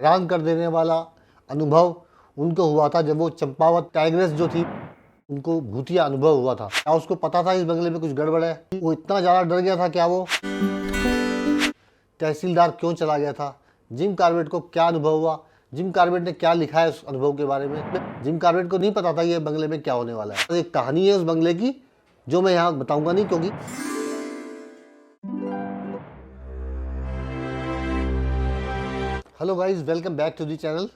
हैरान कर देने वाला अनुभव उनको हुआ था जब वो चंपावत टाइग्रेस जो थी उनको भूतिया अनुभव हुआ था। क्या उसको पता था इस बंगले में कुछ गड़बड़ है? वो इतना ज़्यादा डर गया था। क्या वो तहसीलदार क्यों चला गया था? जिम कॉर्बेट को क्या अनुभव हुआ? जिम कॉर्बेट ने क्या लिखा है उस अनुभव के बारे में? जिम कॉर्बेट को नहीं पता था ये बंगले में क्या होने वाला है। एक कहानी है उस बंगले की जो मैं यहाँ बताऊंगा नहीं, क्योंकि hello guys, welcome back to the channel.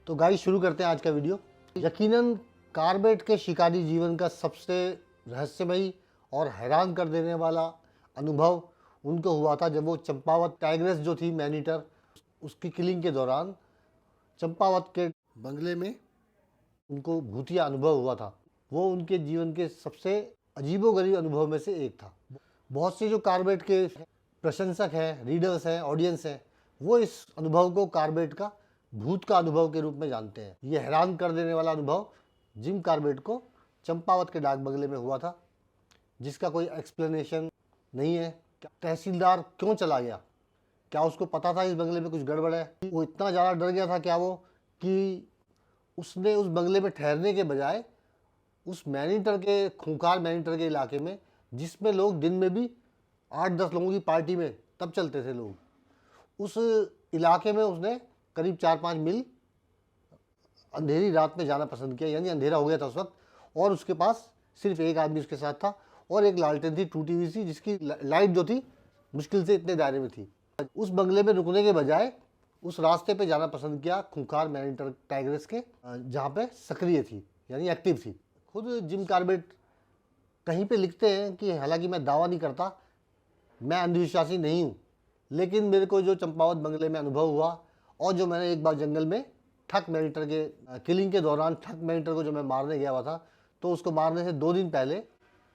तो गाइस शुरू करते हैं आज का वीडियो। यकीनन कॉर्बेट के शिकारी जीवन का सबसे रहस्यमयी और हैरान कर देने वाला अनुभव उनको हुआ था जब वो चंपावत टाइग्रेस जो थी मैनीटर, उसकी किलिंग के दौरान चंपावत के बंगले में उनको भूतिया अनुभव हुआ था। वो उनके जीवन के सबसे अजीबोगरीब अनुभव में से एक था। बहुत से जो कॉर्बेट के प्रशंसक हैं, रीडर्स हैं, ऑडियंस हैं, वो इस अनुभव को कॉर्बेट का भूत का अनुभव के रूप में जानते हैं। ये हैरान कर देने वाला अनुभव जिम कॉर्बेट को चंपावत के डाक बंगले में हुआ था, जिसका कोई एक्सप्लेनेशन नहीं है। तहसीलदार क्यों चला गया? क्या उसको पता था इस बंगले में कुछ गड़बड़ है? वो इतना ज़्यादा डर गया था क्या वो कि उसने उस बंगले में ठहरने के बजाय उस मैनीटर के खूंखार मैनीटर के इलाके में, जिसमें लोग दिन में भी 8-10 लोगों की पार्टी में तब चलते थे लोग, उस इलाके में उसने करीब 4-5 मील अंधेरी रात में जाना पसंद किया। यानी अंधेरा हो गया था उस वक्त, और उसके पास सिर्फ एक आदमी उसके साथ था और एक लालटेन थी टूटी हुई सी, जिसकी लाइट जो थी मुश्किल से इतने दायरे में थी। उस बंगले में रुकने के बजाय उस रास्ते पे जाना पसंद किया खूंखार मैनीटर टाइग्रेस के, जहाँ पे सक्रिय थी यानी एक्टिव थी। खुद जिम कॉर्बेट कहीं पे लिखते हैं कि हालांकि मैं दावा नहीं करता, मैं अंधविश्वासी नहीं हूँ, लेकिन मेरे को जो चंपावत बंगले में अनुभव हुआ और जो मैंने एक बार जंगल में ठग मैनीटर के किलिंग के दौरान ठग मैनीटर को जो मैं मारने गया हुआ था, तो उसको मारने से 2 दिन पहले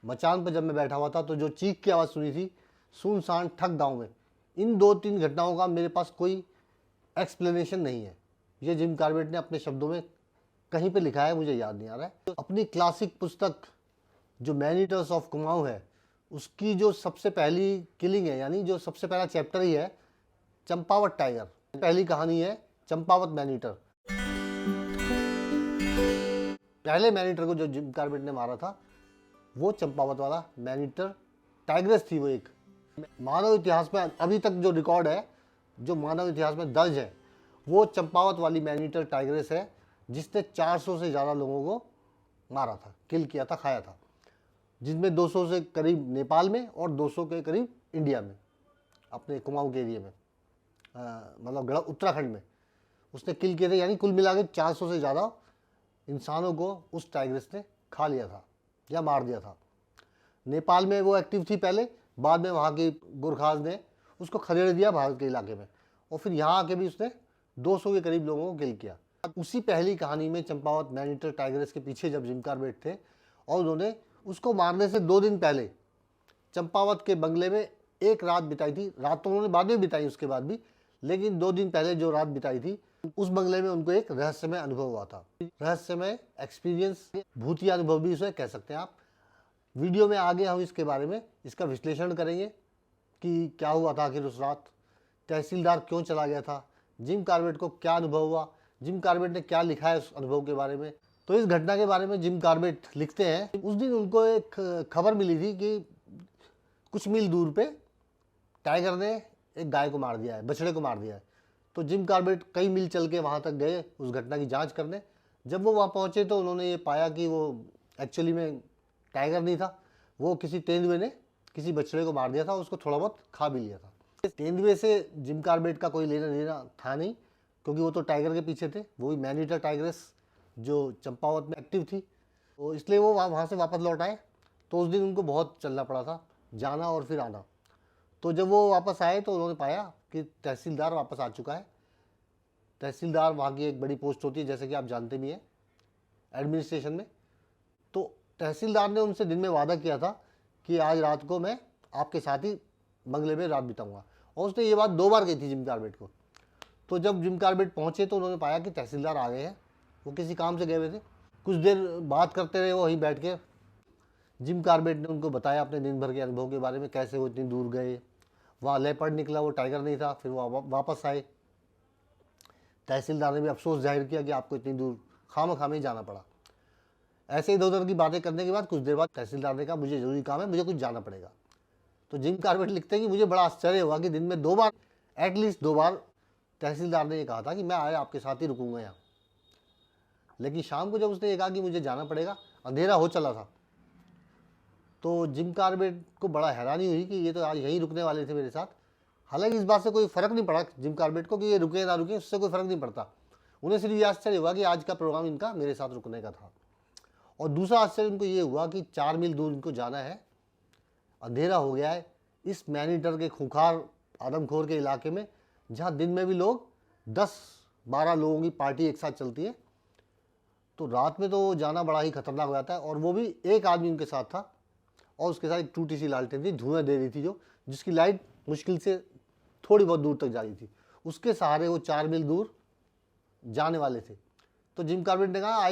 मचान पर जब मैं बैठा हुआ था तो जो चीख की आवाज़ सुनी थी सुनसान ठग गाँव में, इन 2-3 घटनाओं का मेरे पास कोई एक्सप्लेनेशन नहीं है। ये जिम कॉर्बेट ने अपने शब्दों में कहीं पे लिखा है, मुझे याद नहीं आ रहा है। तो अपनी क्लासिक पुस्तक जो मैनीटर्स ऑफ कुमाऊं है, उसकी जो सबसे पहली किलिंग है, यानी जो सबसे पहला चैप्टर ही है चंपावत टाइगर। पहली कहानी है चंपावत मैनीटर। पहले मैनीटर को जो जिम कॉर्बेट ने मारा था वो चंपावत वाला मैनीटर टाइग्रेस थी। वो एक मानव इतिहास में अभी तक जो रिकॉर्ड है, जो मानव इतिहास में दर्ज है, वो चंपावत वाली मैनीटर टाइग्रेस है, जिसने 400 से ज़्यादा लोगों को मारा था, किल किया था, खाया था, जिसमें 200 से करीब नेपाल में और 200 के करीब इंडिया में, अपने कुमाऊं के एरिया में, मतलब उत्तराखंड में उसने किल किए थे। यानी कुल मिला के 400 से ज़्यादा इंसानों को उस टाइग्रेस ने खा लिया था या मार दिया था। नेपाल में वो एक्टिव थी पहले, बाद में वहाँ के गोरखाज ने उसको खदेड़ दिया भारत के इलाके में, और फिर यहाँ आके भी उसने 200 के करीब लोगों को किल किया। उसी पहली कहानी में चंपावत मैनीटर टाइग्रेस के पीछे जब जिम कॉर्बेट थे और उन्होंने उसको मारने से 2 दिन पहले चंपावत के बंगले में एक रात बिताई थी। रात तो उन्होंने बाद में बिताई उसके बाद भी, लेकिन 2 दिन पहले जो रात बिताई थी उस बंगले में उनको एक रहस्यमय अनुभव हुआ था। रहस्यमय एक्सपीरियंस, भूतिया अनुभव भी उसे कह सकते हैं आप। वीडियो में आगे हम इसके बारे में इसका विश्लेषण करेंगे कि क्या हुआ था आखिर उस रात, तहसीलदार क्यों चला गया था, जिम कॉर्बेट को क्या अनुभव हुआ, जिम कॉर्बेट ने क्या लिखा है उस अनुभव के बारे में। तो इस घटना के बारे में जिम कॉर्बेट लिखते हैं, उस दिन उनको एक खबर मिली थी कि कुछ मील दूर पे टाइगर ने एक गाय को मार दिया है, बछड़े को मार दिया है। तो जिम कॉर्बेट कई मील चल के वहाँ तक गए उस घटना की जांच करने। जब वो वहाँ पहुँचे तो उन्होंने ये पाया कि वो एक्चुअली में टाइगर नहीं था, वो किसी तेंदुए ने किसी बछड़े को मार दिया था, उसको थोड़ा बहुत खा भी लिया था। तेंदुए से जिम कॉर्बेट का कोई लेना देना था नहीं, क्योंकि वो तो टाइगर के पीछे थे, वो भी मैनीटर टाइग्रेस जो चंपावत में एक्टिव थी, तो इसलिए वो वहाँ से वापस लौट आए। तो उस दिन उनको बहुत चलना पड़ा था, जाना और फिर आना। तो जब वो वापस आए तो उन्होंने पाया कि तहसीलदार वापस आ चुका है। तहसीलदार वहाँ की एक बड़ी पोस्ट होती है, जैसे कि आप जानते भी हैं, एडमिनिस्ट्रेशन में। तो तहसीलदार ने उनसे दिन में वादा किया था कि आज रात को मैं आपके साथ ही बंगले में रात बिताऊंगा, और उसने ये बात 2 बार कही थी जिम कॉर्बेट को। तो जब जिम कॉर्बेट पहुँचे तो उन्होंने पाया कि तहसीलदार आ गए हैं, वो किसी काम से गए हुए थे। कुछ देर बात करते रहे वो वहीं बैठ के। जिम कॉर्बेट ने उनको बताया अपने दिन भर के अनुभव के बारे में, कैसे वो इतनी दूर गए, वहाँ लेपर्ड निकला, वो टाइगर नहीं था, फिर वो वापस आए। तहसीलदार ने भी अफसोस जाहिर किया कि आपको इतनी दूर खामखा जाना पड़ा। ऐसे इधर उधर की बातें करने के बाद कुछ देर बाद तहसीलदार ने कहा मुझे ज़रूरी काम है, मुझे कुछ जाना पड़ेगा। तो जिम कार्बेट लिखते हैं कि मुझे बड़ा आश्चर्य हुआ कि दिन में 2 बार, एटलीस्ट 2 बार तहसीलदार ने ये कहा था कि मैं आज आपके साथ ही रुकूंगा यहाँ। लेकिन शाम को जब उसने ये कहा कि मुझे जाना पड़ेगा, अंधेरा हो चला था, तो जिम कार्बेट को बड़ा हैरानी हुई कि ये तो आज यहीं रुकने वाले थे मेरे साथ। हालांकि इस बात से कोई फ़र्क नहीं पड़ा जिम कार्बेट को कि ये रुके ना रुके, उससे कोई फ़र्क नहीं पड़ता। उन्हें सिर्फ ये आश्चर्य हुआ कि आज का प्रोग्राम इनका मेरे साथ रुकने का था। और दूसरा आश्चर्य उनको ये हुआ कि 4 मील दूर इनको जाना है, अंधेरा हो गया है, इस मैनीटर के खूंखार आदमखोर के इलाके में, जहाँ दिन में भी लोग 10-12 लोगों की पार्टी एक साथ चलती है, तो रात में तो जाना बड़ा ही खतरनाक हो जाता है। और वो भी एक आदमी उनके साथ था और उसके साथ एक टूटी सी लालटेन थी, धुआं दे रही थी, जो जिसकी लाइट मुश्किल से थोड़ी बहुत दूर तक जा रही थी। उसके सहारे वो 4 मील दूर जाने वाले थे। तो जिम कार्बेट ने कहा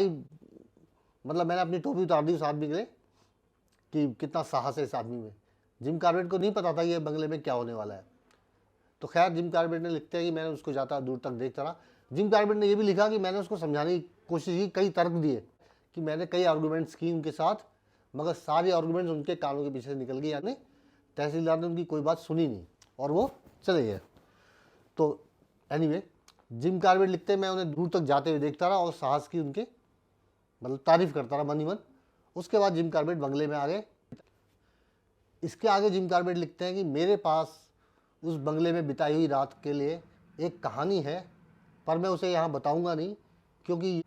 मतलब मैंने अपनी टोपी उतार दी उस आदमी के लिए कि कितना साहस है इस आदमी में। जिम कार्बेट को नहीं पता था ये बंगले में क्या होने वाला है। तो खैर जिम कार्बेट ने लिखते हैं कि मैंने उसको जाता दूर तक देखता रहा। जिम कार्बेट ने ये भी लिखा कि मैंने उसको समझाने की कोशिश की, कई तर्क दिए कि मैंने कई आर्गूमेंट्स की उनके साथ, मगर सारे आर्गूमेंट्स उनके कानों के पीछे से निकल गए, यानी तहसीलदार ने उनकी कोई बात सुनी नहीं और वो चले गए। तो एनीवे जिम कार्बेट लिखते हैं मैं उन्हें दूर तक जाते हुए देखता रहा और साहस की उनके मतलब तारीफ करता रहा मन ही मन। उसके बाद जिम कार्बेट बंगले में आ गए। इसके आगे जिम कार्बेट लिखते हैं कि मेरे पास उस बंगले में बिताई हुई रात के लिए एक कहानी है, पर मैं उसे यहाँ बताऊँगा नहीं, क्योंकि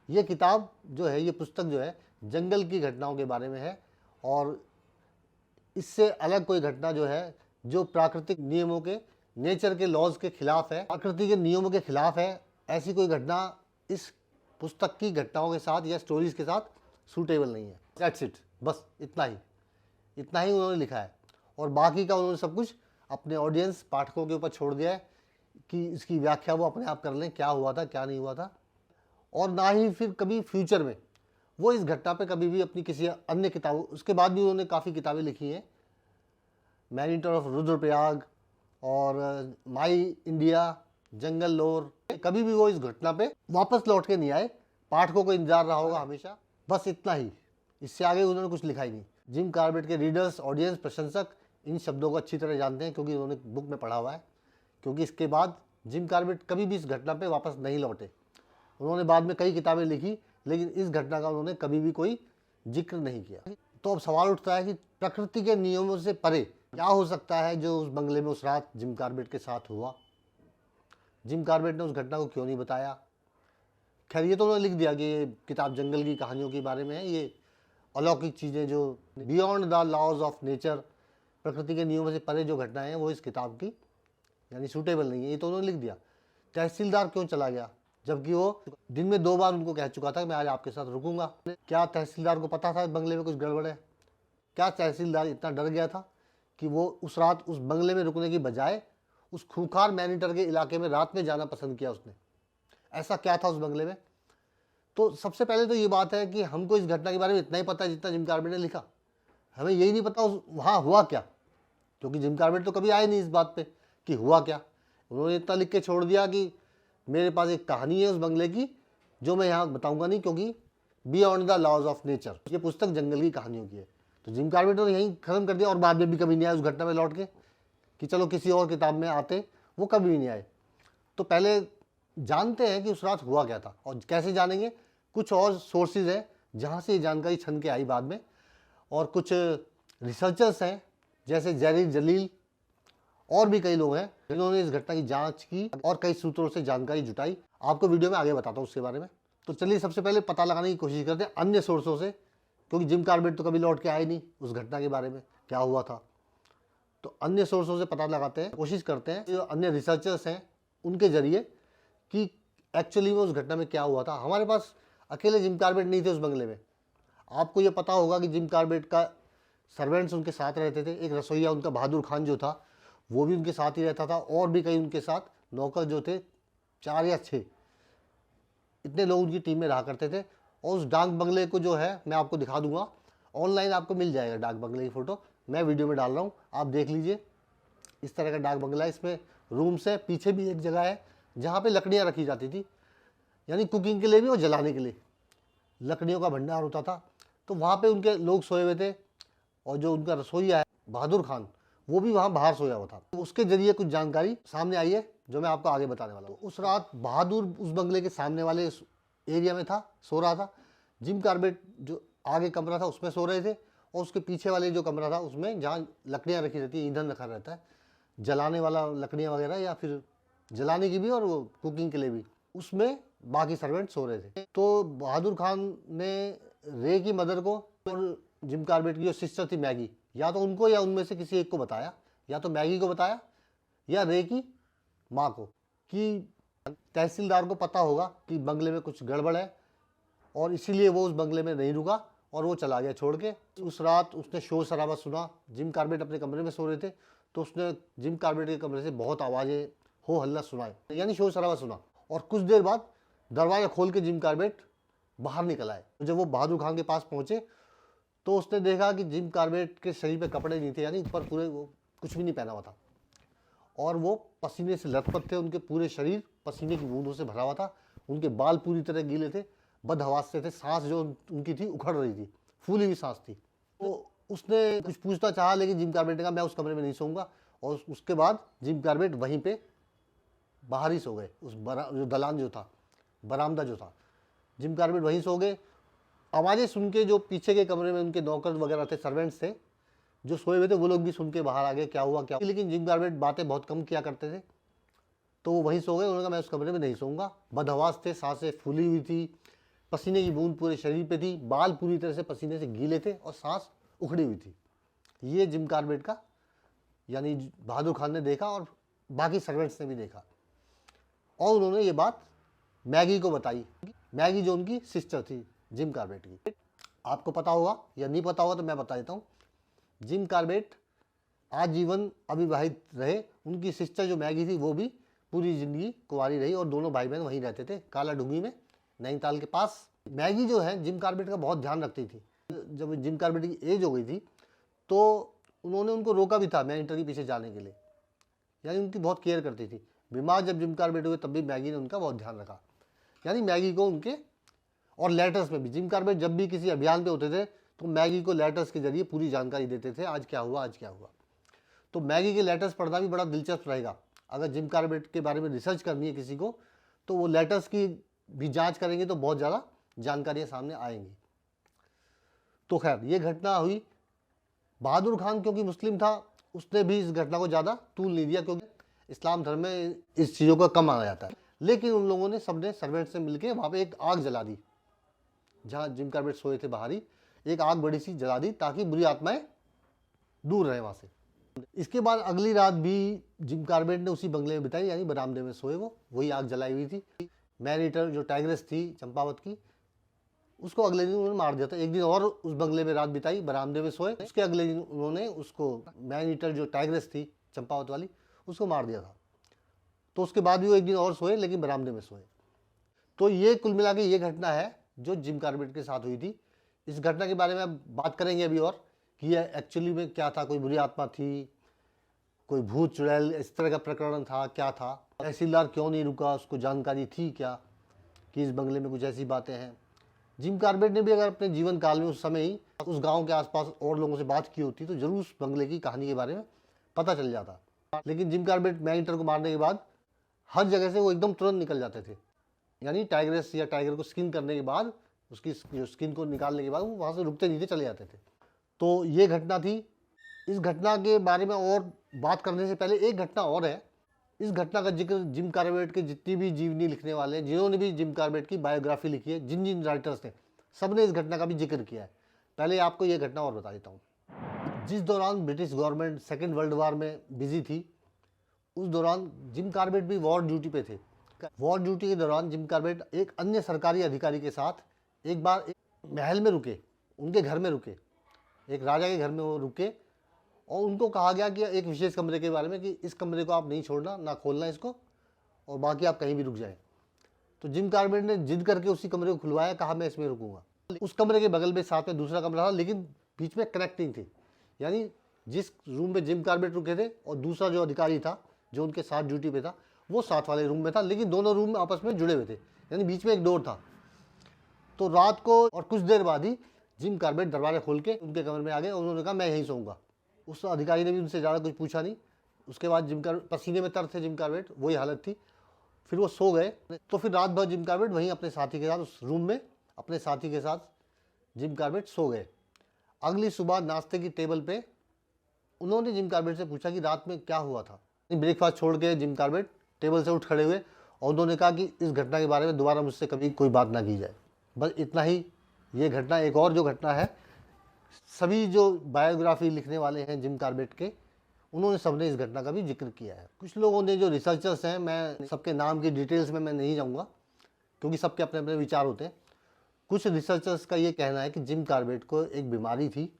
ये किताब जो है, ये पुस्तक जो है, जंगल की घटनाओं के बारे में है और इससे अलग कोई घटना जो है जो प्राकृतिक नियमों के, नेचर के लॉज के खिलाफ है, प्रकृति के नियमों के खिलाफ है, ऐसी कोई घटना इस पुस्तक की घटनाओं के साथ या स्टोरीज के साथ सूटेबल नहीं है। दैट्स इट, बस इतना ही उन्होंने लिखा है। और बाकी का उन्होंने सब कुछ अपने ऑडियंस पाठकों के ऊपर छोड़ दिया है कि इसकी व्याख्या वो अपने आप कर लें, क्या हुआ था क्या नहीं हुआ था। और ना ही फिर कभी फ्यूचर में वो इस घटना पे कभी भी अपनी किसी अन्य किताबों, उसके बाद भी उन्होंने काफ़ी किताबें लिखी हैं, मैनीटर ऑफ रुद्रप्रयाग और माई इंडिया, जंगल लोर, कभी भी वो इस घटना पे वापस लौट के नहीं आए। पाठकों को इंतजार रहा होगा हमेशा, बस इतना ही, इससे आगे उन्होंने कुछ लिखा ही नहीं। जिम कार्बेट के रीडर्स, ऑडियंस, प्रशंसक इन शब्दों को अच्छी तरह जानते हैं क्योंकि उन्होंने बुक में पढ़ा हुआ है, क्योंकि इसके बाद जिम कार्बेट कभी भी इस घटना पे वापस नहीं लौटे। उन्होंने बाद में कई किताबें लिखी, लेकिन इस घटना का उन्होंने कभी भी कोई जिक्र नहीं किया। तो अब सवाल उठता है कि प्रकृति के नियमों से परे क्या हो सकता है जो उस बंगले में उस रात जिम कार्बेट के साथ हुआ। जिम कार्बेट ने उस घटना को क्यों नहीं बताया। खैर ये तो उन्होंने लिख दिया कि ये किताब जंगल की कहानियों के बारे में है, ये अलौकिक चीज़ें जो beyond the laws of nature, प्रकृति के नियमों से परे जो घटनाएं हैं वो इस किताब की यानी सूटेबल नहीं है, ये तो उन्होंने लिख दिया। तहसीलदार क्यों चला गया जबकि वो दिन में 2 बार उनको कह चुका था कि मैं आज आपके साथ रुकूंगा। क्या तहसीलदार को पता था बंगले में कुछ गड़बड़ है? क्या तहसीलदार इतना डर गया था कि वो उस रात उस बंगले में रुकने की बजाय उस खूंखार मैनीटर के इलाके में रात में जाना पसंद किया उसने? ऐसा क्या था उस बंगले में? तो सबसे पहले तो ये बात है कि हमको इस घटना के बारे में इतना ही पता है जितना जिम कार्बेट ने लिखा। हमें यही नहीं पता वहाँ हुआ क्या, क्योंकि जिम कार्बेट तो कभी आए नहीं इस बात पे कि हुआ क्या। उन्होंने इतना लिख के छोड़ दिया कि मेरे पास एक कहानी है उस बंगले की जो मैं यहाँ बताऊंगा नहीं, क्योंकि beyond the laws of nature, ये पुस्तक जंगल की कहानियों की है। तो जिम कार्बेट ने यहीं खत्म कर दिया और बाद में भी कभी नहीं आए उस घटना में लौट के कि चलो किसी और किताब में आते, वो कभी भी नहीं आए। तो पहले जानते हैं कि उस रात हुआ क्या था, और कैसे जानेंगे? कुछ और सोर्सेज हैं जहाँ से ये जानकारी छन के आई बाद में, और कुछ रिसर्चर्स हैं जैसे जेरी जलील और भी कई लोग हैं जिन्होंने इस घटना की जांच की और कई सूत्रों से जानकारी जुटाई। आपको वीडियो में आगे बताता हूँ उसके बारे में। तो चलिए सबसे पहले पता लगाने की कोशिश करते हैं अन्य सोर्सों से, क्योंकि जिम कार्बेट तो कभी लौट के आए नहीं उस घटना के बारे में क्या हुआ था। तो अन्य सोर्सों से पता लगाते हैं, कोशिश करते हैं जो अन्य रिसर्चर्स हैं उनके जरिए कि एक्चुअली में उस घटना में क्या हुआ था। हमारे पास अकेले जिम कार्बेट नहीं थे उस बंगले में। आपको ये पता होगा कि जिम कार्बेट का सर्वेंट्स उनके साथ रहते थे। एक रसोइया उनका बहादुर खान जो था वो भी उनके साथ ही रहता था, और भी कई उनके साथ नौकर जो थे 4 या 6 इतने लोग उनकी टीम में रहा करते थे। और उस डाक बंगले को जो है मैं आपको दिखा दूंगा, ऑनलाइन आपको मिल जाएगा डाक बंगले की फ़ोटो, मैं वीडियो में डाल रहा हूँ, आप देख लीजिए। इस तरह का डाक बंगला है, इसमें रूम्स है, पीछे भी एक जगह है जहाँ पे लकड़ियाँ रखी जाती थी, यानी कुकिंग के लिए भी और जलाने के लिए लकड़ियों का भंडार होता था। तो वहाँ पे उनके लोग सोए हुए थे, और जो उनका रसोईया है बहादुर खान, वो भी वहाँ बाहर सोया हुआ था। तो उसके जरिए कुछ जानकारी सामने आई है जो मैं आपको आगे बताने वाला हूँ। उस रात बहादुर उस बंगले के सामने वाले एरिया में था, सो रहा था। जिम कार्बेट जो आगे कमरा था उसमें सो रहे थे, और उसके पीछे वाले जो कमरा था उसमें जहाँ लकड़ियाँ रखी रहती है, ईंधन रखा रहता है, जलाने वाला लकड़ियाँ वगैरह, या फिर जलाने की भी और वो कुकिंग के लिए भी, उसमें बाकी सर्वेंट सो रहे थे। तो बहादुर खान ने रे की मदर को और जिम कार्बेट की जो सिस्टर थी मैगी, या तो उनको या उनमें से किसी एक को बताया, या तो मैगी को बताया या रे की माँ को, कि तहसीलदार को पता होगा कि बंगले में कुछ गड़बड़ है, और इसीलिए वो उस बंगले में नहीं रुका और वो चला गया छोड़ के। उस रात उसने शोर शराबा सुना। जिम कार्बेट अपने कमरे में सो रहे थे, तो उसने जिम कार्बेट के कमरे से बहुत आवाज़ें, हो हल्ला सुनाए, यानी शोर शराबा सुना। और कुछ देर बाद दरवाज़ा खोल के जिम कार्बेट बाहर निकल आए। जब वो बहादुर खान के पास पहुँचे तो उसने देखा कि जिम कार्बेट के शरीर पे कपड़े नहीं थे, यानी ऊपर पूरे वो कुछ भी नहीं पहना हुआ था, और वो पसीने से लथपथ थे। उनके पूरे शरीर पसीने की बूंदों से भरा हुआ था, उनके बाल पूरी तरह गीले थे, बदहवास से थे, सांस जो उनकी थी उखड़ रही थी, फूली हुई सांस थी। तो उसने कुछ पूछना चाहा, लेकिन जिम कार्बेट ने कहा मैं उस कमरे में नहीं सोऊंगा, और उसके बाद जिम कार्बेट वहीं पे बाहर ही सो गए। उस जो दलान जो था, बरामदा जो था, जिम कार्बेट वहीं सो गए। आवाज़ें सुन के जो पीछे के कमरे में उनके नौकर वगैरह थे, सर्वेंट्स थे जो सोए हुए थे, वो लोग भी सुन के बाहर आ गए, क्या हुआ क्या हुआ। लेकिन जिम कार्बेट बातें बहुत कम किया करते थे, तो वो वहीं सो गए। उन्होंने कहा मैं उस कमरे में नहीं सोऊंगा। बदहवास थे, सांसें फूली हुई थी, पसीने की बूंद पूरे शरीर पे थी, बाल पूरी तरह से पसीने से गीले थे, और सांस उखड़ी हुई थी। ये जिम कार्बेट का, यानी बहादुर खान ने देखा, और बाकी सर्वेंट्स ने भी देखा, और उन्होंने ये बात मैगी को बताई। मैगी जो उनकी सिस्टर थी जिम कार्बेट की। आपको पता होगा या नहीं पता होगा तो मैं बता देता हूँ। जिम कार्बेट आजीवन अविवाहित रहे। उनकी सिस्टर जो मैगी थी वो भी पूरी ज़िंदगी कुंवारी रही, और दोनों भाई बहन वहीं रहते थे, काला डूंगी में, नैनीताल के पास। मैगी जो है जिम कार्बेट का बहुत ध्यान रखती थी। जब जिम कार्बेट की एज हो गई थी तो उन्होंने उनको रोका भी था मैनीटर के पीछे जाने के लिए, यानी उनकी बहुत केयर करती थी। बीमार जब जिम कार्बेट हुए तब भी मैगी ने उनका बहुत ध्यान रखा, यानी मैगी को उनके, और लेटर्स में भी जिम कार्बेट जब भी किसी अभियान पे होते थे तो मैगी को लेटर्स के जरिए पूरी जानकारी देते थे, आज क्या हुआ आज क्या हुआ। तो मैगी के लेटर्स पढ़ना भी बड़ा दिलचस्प रहेगा। अगर जिम कार्बेट के बारे में रिसर्च करनी है किसी को, तो वो लेटर्स की भी जांच करेंगे तो बहुत ज़्यादा जानकारियाँ सामने आएंगी। तो खैर ये घटना हुई। बहादुर खान क्योंकि मुस्लिम था, उसने भी इस घटना को ज़्यादा तूल नहीं दिया, क्योंकि इस्लाम धर्म में इस चीज़ों का कम माना जाता है। लेकिन उन लोगों ने, सबने सर्वेंट से मिलकर वहाँ पे एक आग जला दी, जहाँ जिम कार्बेट सोए थे बाहर ही एक आग बड़ी सी जला दी, ताकि बुरी आत्माएं दूर रहे वहाँ से। इसके बाद अगली रात भी जिम कार्बेट ने उसी बंगले में बिताई, यानी बरामदे में सोए, वो वही आग जलाई हुई थी। मैनीटर जो टाइग्रेस थी चंपावत की, उसको अगले दिन उन्होंने मार दिया था। एक दिन और उस बंगले में रात बिताई, बरामदे में सोए। उसके अगले दिन उन्होंने उसको, मैनीटर जो टाइग्रेस थी चंपावत वाली, उसको मार दिया था। तो उसके बाद भी वो एक दिन और सोए, लेकिन बरामदे में सोए। तो ये कुल मिला के ये घटना है जो जिम कार्बेट के साथ हुई थी। इस घटना के बारे में अब बात करेंगे अभी, और कि ये एक्चुअली में क्या था, कोई बुरी आत्मा थी, कोई भूत चुड़ैल, इस तरह का प्रकरण था, क्या था, तहसीलदार क्यों नहीं रुका, उसको जानकारी थी क्या कि इस बंगले में कुछ ऐसी बातें हैं। जिम कार्बेट ने भी अगर अपने जीवन काल में उस समय ही उस गांव के आसपास और लोगों से बात की होती तो जरूर उस बंगले की कहानी के बारे में पता चल जाता। लेकिन जिम कार्बेट मैनीटर को मारने के बाद हर जगह से वो एकदम तुरंत निकल जाते थे, यानी टाइग्रेस या टाइगर को स्किन करने के बाद, उसकी जो स्किन को निकालने के बाद वो वहाँ से रुकते नहीं थे, चले जाते थे। तो ये घटना थी। इस घटना के बारे में और बात करने से पहले एक घटना और है। इस घटना का जिक्र जिम कार्बेट के जितनी भी जीवनी लिखने वाले हैं, जिन्होंने भी जिम कार्बेट की बायोग्राफी लिखी है, जिन जिन राइटर्स ने, सब ने इस घटना का भी जिक्र किया है। पहले आपको ये घटना और बता देता हूँ। जिस दौरान British government second world war में बिजी थी, उस दौरान जिम कार्बेट भी वॉर ड्यूटी पे थे। वॉर ड्यूटी के दौरान जिम कार्बेट एक अन्य सरकारी अधिकारी के साथ एक बार एक महल में रुके, उनके घर में रुके, एक राजा के घर में वो रुके, और उनको कहा गया कि एक विशेष कमरे के बारे में कि इस कमरे को आप नहीं छोड़ना, ना खोलना इसको, और बाकी आप कहीं भी रुक जाएं। तो जिम कार्बेट ने जिद करके उसी कमरे को खुलवाया, कहा मैं इसमें रुकूंगा। उस कमरे के बगल में साथ में दूसरा कमरा था, लेकिन बीच में कनेक्टिंग थी, यानी जिस रूम में जिम कार्बेट रुके थे और दूसरा जो अधिकारी था जो उनके साथ ड्यूटी पे था, वो साथ वाले रूम में था, लेकिन दोनों रूम आपस में जुड़े हुए थे, यानी बीच में एक डोर था। तो रात को और कुछ देर बाद ही जिम कार्बेट दरवाजा खोल के उनके कमरे में आ गए और उन्होंने कहा मैं यहीं सोऊंगा। उस अधिकारी ने भी उनसे ज़्यादा कुछ पूछा नहीं। उसके बाद जिम कार्बेट पसीने में तर थे, जिम कार्बेट वही हालत थी, फिर वो सो गए। तो फिर रात भर जिम कार्बेट वहीं अपने साथी के साथ उस रूम में अपने साथी के साथ जिम कार्बेट सो गए। अगली सुबह नाश्ते की टेबल पे उन्होंने जिम कार्बेट से पूछा कि रात में क्या हुआ था। ब्रेकफास्ट छोड़ के जिम कार्बेट टेबल से उठ खड़े हुए और उन्होंने कहा कि इस घटना के बारे में दोबारा मुझसे कभी कोई बात ना की जाए। बस इतना ही। ये घटना, एक और जो घटना है, सभी जो बायोग्राफी लिखने वाले हैं जिम कार्बेट के, उन्होंने सबने इस घटना का भी जिक्र किया है। कुछ लोगों ने, जो रिसर्चर्स हैं, मैं सबके नाम की डिटेल्स में मैं नहीं जाऊँगा क्योंकि सबके अपने अपने विचार होते हैं। कुछ रिसर्चर्स का ये कहना है कि जिम कार्बेट को एक बीमारी थी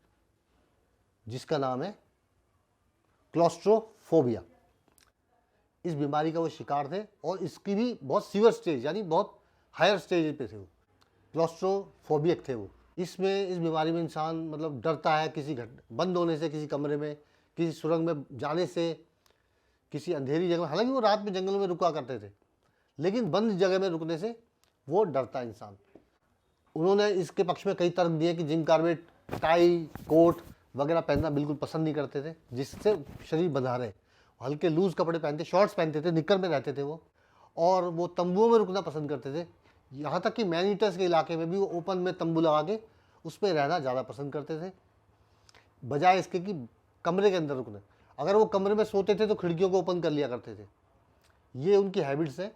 जिसका नाम है क्लॉस्ट्रोफोबिया। इस बीमारी का वो शिकार थे और इसकी भी बहुत सीवियर स्टेज, यानी बहुत हायर स्टेज पे थे वो, क्लॉस्ट्रोफोबिक थे वो। इसमें, इस बीमारी में इंसान मतलब डरता है किसी बंद होने से, किसी कमरे में, किसी सुरंग में जाने से, किसी अंधेरी जगह में। हालांकि वो रात में जंगलों में रुका करते थे, लेकिन बंद जगह में रुकने से वो डरता है इंसान। उन्होंने इसके पक्ष में कई तर्क दिए कि जिम कार्बेट टाई, कोट वगैरह पहनना बिल्कुल पसंद नहीं करते थे, जिससे शरीर बंधा रहे। हल्के लूज कपड़े पहनते, शॉर्ट्स पहनते थे, निक्कर में रहते थे वो, और वो तंबुओं में रुकना पसंद करते थे। यहाँ तक कि मैनीटर्स के इलाके में भी वो ओपन में तंबू लगा के उस पर रहना ज़्यादा पसंद करते थे, बजाय इसके कि कमरे के अंदर रुकने। अगर वो कमरे में सोते थे तो खिड़कियों को ओपन कर लिया करते थे। ये उनकी हैबिट्स हैं,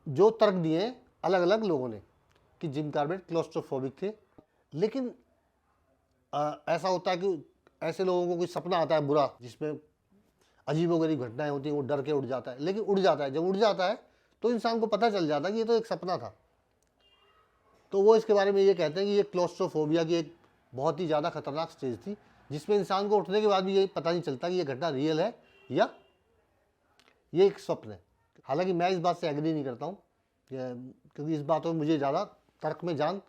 जो तर्क दिए हैं अलग अलग लोगों ने कि जिम कार्बेट क्लॉस्ट्रोफोबिक थे। लेकिन ऐसा होता है कि ऐसे लोगों को कोई सपना आता है बुरा, जिसमें अजीबोगरीब घटनाएं होती हैं, वो डर के उड़ जाता है। लेकिन उड़ जाता है, जब उड़ जाता है तो इंसान को पता चल जाता है कि ये तो एक सपना था। तो वो इसके बारे में ये कहते हैं कि ये क्लॉस्ट्रोफोबिया की एक बहुत ही ज़्यादा खतरनाक स्टेज थी, जिसमें इंसान को उठने के बाद भी ये पता नहीं चलता कि ये घटना रियल है या ये एक स्वप्न है। हालांकि मैं इस बात से एग्री नहीं करता हूँ, क्योंकि इस बात में मुझे ज़्यादा तर्क में जान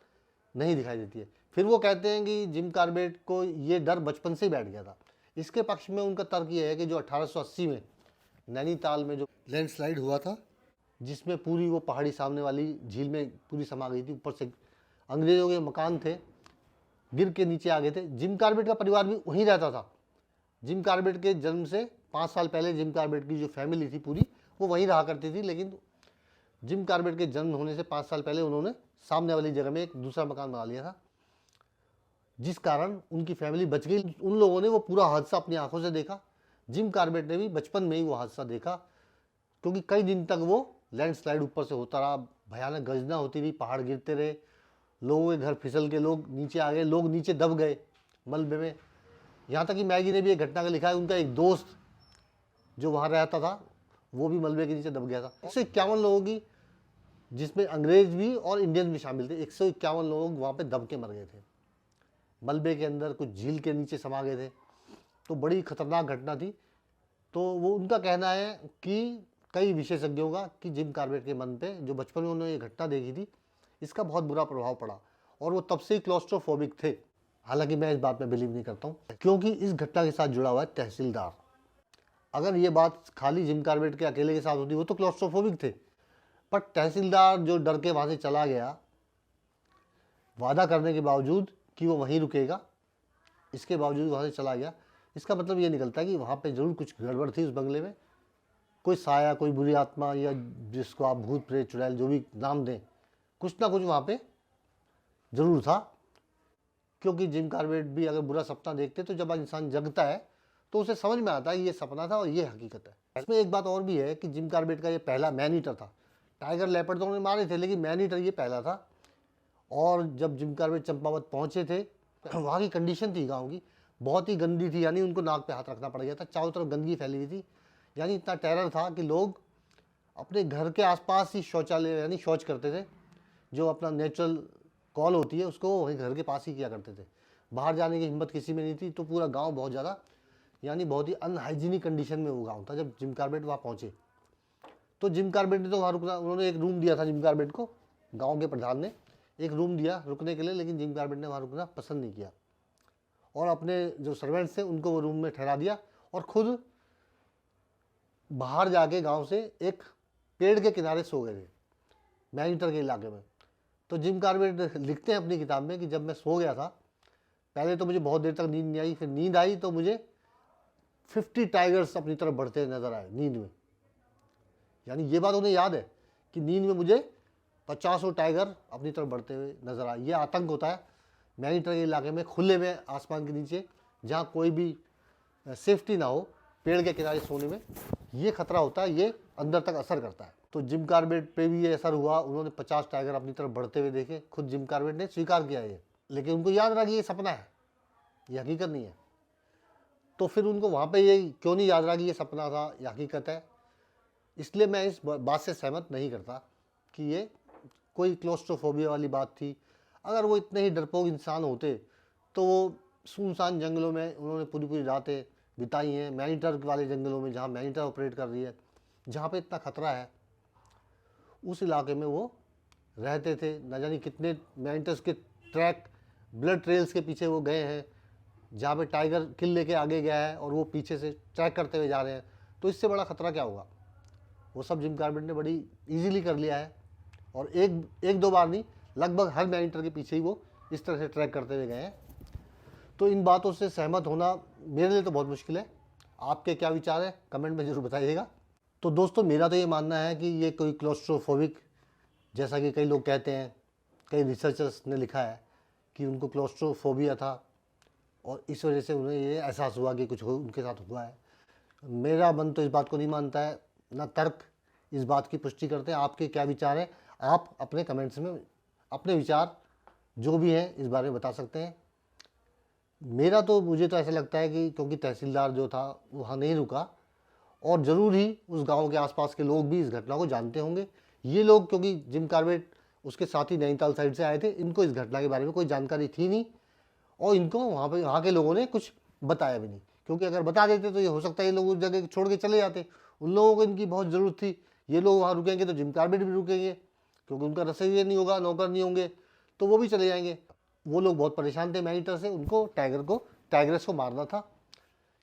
नहीं दिखाई देती है। फिर वो कहते हैं कि जिम कार्बेट को ये डर बचपन से ही बैठ गया था। इसके पक्ष में उनका तर्क ये है कि जो 1880 में नैनीताल में जो लैंडस्लाइड हुआ था, जिसमें पूरी वो पहाड़ी सामने वाली झील में पूरी समा गई थी, ऊपर से अंग्रेज़ों के मकान थे गिर के नीचे आ गए थे। जिम कार्बेट का परिवार भी वहीं रहता था। जिम कार्बेट के जन्म से 5 साल पहले जिम कार्बेट की जो फैमिली थी पूरी, वो वहीं रहा करती थी। लेकिन जिम कार्बेट के जन्म होने से 5 साल पहले उन्होंने सामने वाली जगह में एक दूसरा मकान बना लिया था, जिस कारण उनकी फैमिली बच गई। उन लोगों ने वो पूरा हादसा अपनी आंखों से देखा। जिम कार्बेट ने भी बचपन में ही वो हादसा देखा, क्योंकि कई दिन तक वो लैंडस्लाइड ऊपर से होता रहा, भयानक गर्जना होती रही, पहाड़ गिरते रहे, लोगों के घर फिसल के लोग नीचे आ गए, लोग नीचे दब गए मलबे में। यहाँ तक कि मैगी ने भी एक घटना का लिखा है, उनका एक दोस्त जो वहाँ रहता था वो भी मलबे के नीचे दब गया था। 151 लोगों की, जिसमें अंग्रेज भी और इंडियन भी शामिल थे, 151 लोग वहाँ पे दब के मर गए थे मलबे के अंदर, कुछ झील के नीचे समा गए थे। तो बड़ी खतरनाक घटना थी। तो वो उनका कहना है कि कई विशेषज्ञों का कि जिम कार्बेट के मन पे, जो बचपन में उन्होंने ये घटना देखी थी, इसका बहुत बुरा प्रभाव पड़ा और वो तब से ही क्लॉस्ट्रोफोबिक थे। हालांकि मैं इस बात में बिलीव नहीं करता हूँ, क्योंकि इस घटना के साथ जुड़ा हुआ है तहसीलदार। अगर ये बात खाली जिम कार्बेट के अकेले के साथ होती, वो तो क्लॉस्ट्रोफोबिक थे, पर तहसीलदार जो डर के वहाँ से चला गया, वादा करने के बावजूद कि वो वहीं रुकेगा, इसके बावजूद वहाँ से चला गया, इसका मतलब ये निकलता है कि वहाँ पे ज़रूर कुछ गड़बड़ थी उस बंगले में। कोई साया, कोई बुरी आत्मा, या जिसको आप भूत प्रेत चुड़ैल जो भी नाम दें, कुछ ना कुछ वहाँ पे ज़रूर था। क्योंकि जिम कार्बेट भी अगर बुरा सपना देखते तो जब इंसान जगता है तो उसे समझ में आता है ये सपना था और ये हकीकत है। इसमें एक बात और भी है कि जिम कार्बेट का ये पहला मैन ईटर था। टाइगर, लेपर्ड तो उन्होंने मारे थे, लेकिन मैन ईटर ये पहला था। और जब जिम कार्बेट चंपावत पहुँचे थे, वहाँ की कंडीशन थी गाँव की बहुत ही गंदी थी, यानी उनको नाक पे हाथ रखना पड़ गया था, चारों तरफ गंदगी फैली हुई थी। यानी इतना टेरर था कि लोग अपने घर के आसपास ही शौचालय यानी शौच करते थे, जो अपना नेचुरल कॉल होती है उसको वहीं घर के पास ही किया करते थे। बाहर जाने की हिम्मत किसी में नहीं थी। तो पूरा गांव बहुत ज़्यादा, यानी बहुत ही अनहाइजीनिक कंडीशन में वो गांव था जब जिम कार्बेट वहाँ पहुँचे। तो जिम कार्बेट ने तो वहाँ रुकना, उन्होंने एक रूम दिया था जिम कार्बेट को, गाँव के प्रधान ने एक रूम दिया रुकने के लिए, लेकिन जिम कार्बेट ने वहाँ रुकना पसंद नहीं किया और अपने जो सर्वेंट्स थे उनको वो रूम में ठहरा दिया और खुद बाहर जाके गांव से एक पेड़ के किनारे सो गए थे मैनीटर के इलाके में। तो जिम कॉर्बेट लिखते हैं अपनी किताब में कि जब मैं सो गया था, पहले तो मुझे बहुत देर तक नींद नहीं आई, फिर नींद आई तो मुझे 50 टाइगर्स अपनी तरफ बढ़ते नजर आए नींद में। यानी ये बात उन्हें याद है कि नींद में मुझे 50 टाइगर अपनी तरफ बढ़ते हुए नजर आए। ये आतंक होता है मैनीटर के इलाके में, खुले में आसमान के नीचे, जहाँ कोई भी सेफ्टी ना हो, पेड़ के किनारे सोने में ये खतरा होता है, ये अंदर तक असर करता है। तो जिम कॉर्बेट पे भी ये असर हुआ। उन्होंने 50 टाइगर अपनी तरफ बढ़ते हुए देखे, खुद जिम कॉर्बेट ने स्वीकार किया ये, लेकिन उनको याद रहा कि ये सपना है, ये हकीकत नहीं है। तो फिर उनको वहाँ पे ये क्यों नहीं याद रहा कि ये सपना था, ये हकीकत है? इसलिए मैं इस बात से सहमत नहीं करता कि ये कोई क्लोस्ट्रोफोबिया वाली बात थी। अगर वो इतने ही डरपोक इंसान होते तो वो सुनसान जंगलों में उन्होंने पूरी पूरी रातें बिताई हैं, मैनीटर वाले जंगलों में जहाँ मैनीटर ऑपरेट कर रही है, जहाँ पे इतना खतरा है, उस इलाके में वो रहते थे। न जाने कितने मैनीटर्स के ट्रैक, ब्लड ट्रेल्स के पीछे वो गए हैं, जहाँ पे टाइगर किल लेके आगे गया है और वो पीछे से ट्रैक करते हुए जा रहे हैं। तो इससे बड़ा खतरा क्या होगा? वो सब जिम कॉर्बेट ने बड़ी इजीली कर लिया है, और एक दो बार नहीं, लगभग हर मैनीटर के पीछे ही वो इस तरह से ट्रैक करते हुए गए हैं। तो इन बातों से सहमत होना मेरे लिए तो बहुत मुश्किल है। आपके क्या विचार है कमेंट में ज़रूर बताइएगा। तो दोस्तों, मेरा तो ये मानना है कि ये कोई क्लोस्ट्रोफोबिक, जैसा कि कई लोग कहते हैं, कई रिसर्चर्स ने लिखा है कि उनको क्लोस्ट्रोफोबिया था और इस वजह से उन्हें ये एहसास हुआ कि कुछ उनके साथ हुआ है। मेरा मन तो इस बात को नहीं मानता है, ना तर्क इस बात की पुष्टि करते हैं। आपके क्या विचार हैं? आप अपने कमेंट्स में अपने विचार जो भी हैं इस बारे में बता सकते हैं। मुझे तो ऐसा लगता है कि क्योंकि तहसीलदार जो था वो वहाँ नहीं रुका, और ज़रूर ही उस गांव के आसपास के लोग भी इस घटना को जानते होंगे। ये लोग, क्योंकि जिम कॉर्बेट उसके साथ ही नैनीताल साइड से आए थे, इनको इस घटना के बारे में कोई जानकारी थी नहीं, और इनको वहाँ के लोगों ने कुछ बताया भी नहीं। क्योंकि अगर बता देते तो ये हो सकता है ये लोग उस जगह छोड़ के चले जाते। उन लोगों को इनकी बहुत ज़रूरत थी, ये लोग वहाँ रुकेंगे तो जिम कॉर्बेट भी रुकेंगे, क्योंकि उनका रसोइया नहीं होगा, नौकर नहीं होंगे, तो वो भी चले जाएंगे। वो लोग बहुत परेशान थे मैनीटर से, उनको टाइग्रेस को मारना था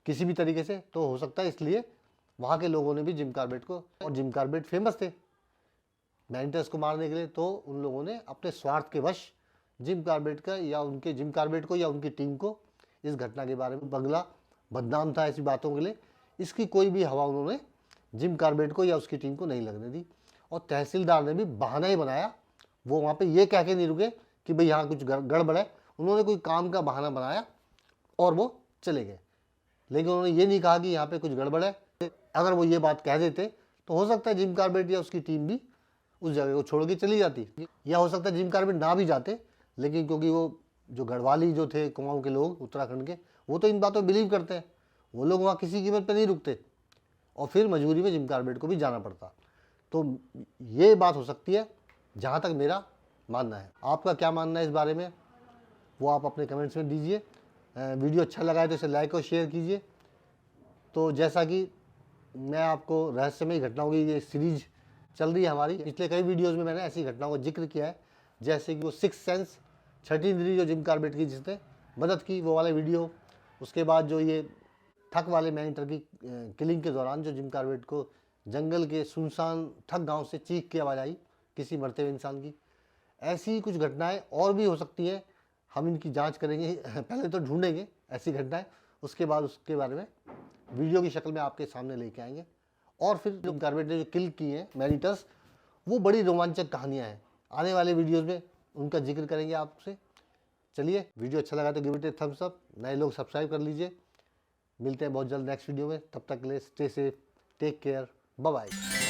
किसी भी तरीके से। तो हो सकता है इसलिए वहाँ के लोगों ने भी जिम कॉर्बेट को, और जिम कॉर्बेट फेमस थे मैनीटर्स को मारने के लिए, तो उन लोगों ने अपने स्वार्थ के वश जिम कॉर्बेट का या उनके जिम कॉर्बेट को या उनकी टीम को इस घटना के बारे में, बंगला बदनाम था ऐसी बातों के लिए, इसकी कोई भी हवा उन्होंने जिम कॉर्बेट को या उसकी टीम को नहीं लगने दी। और तहसीलदार ने भी बहाना ही बनाया, वो वहाँ पे ये कह के नहीं रुके कि भाई यहाँ कुछ गड़बड़ है। उन्होंने कोई काम का बहाना बनाया और वो चले गए, लेकिन उन्होंने ये नहीं कहा कि यहाँ पे कुछ गड़बड़ है। अगर वो ये बात कह देते तो हो सकता है जिम कॉर्बेट या उसकी टीम भी उस जगह को छोड़ के चली जाती, या हो सकता है जिम कॉर्बेट ना भी जाते, लेकिन क्योंकि वो जो गढ़वाली जो थे कुमाऊं के लोग उत्तराखंड के, वो तो इन बातों बिलीव करते हैं, वो लोग वहाँ किसी कीमत पे नहीं रुकते, और फिर मजबूरी में जिम कॉर्बेट को भी जाना पड़ता। तो ये बात हो सकती है, जहाँ तक मेरा मानना है। आपका क्या मानना है इस बारे में, वो आप अपने कमेंट्स में दीजिए। वीडियो अच्छा लगा है तो इसे लाइक और शेयर कीजिए। तो जैसा कि मैं आपको रहस्यमय घटनाओं की ये सीरीज चल रही है हमारी, पिछले कई वीडियोज़ में मैंने ऐसी घटनाओं का जिक्र किया है, जैसे कि वो 6 सेंस, छठी इंद्री जो जिम कॉर्बेट की जिसने मदद की, वो वाला वीडियो। उसके बाद जो ये ठक वाले मैनीटर की किलिंग के दौरान जो जिम कॉर्बेट को जंगल के सुनसान ठक गांव से चीख की आवाज़ आई किसी मरते हुए इंसान की। ऐसी कुछ घटनाएं और भी हो सकती हैं, हम इनकी जांच करेंगे। पहले तो ढूंढेंगे ऐसी घटनाएं, उसके बाद उसके बारे में वीडियो की शक्ल में आपके सामने लेके आएंगे। और फिर जिम कॉर्बेट ने जो किल किए हैं मैनीटर्स, वो बड़ी रोमांचक कहानियाँ हैं। आने वाले वीडियोज़ में उनका जिक्र करेंगे आपसे। चलिए, वीडियो अच्छा लगा तो give it a thumbs up, नए लोग सब्सक्राइब कर लीजिए। मिलते हैं बहुत जल्द नेक्स्ट वीडियो में, तब तक के लिए stay safe, take care, bye bye.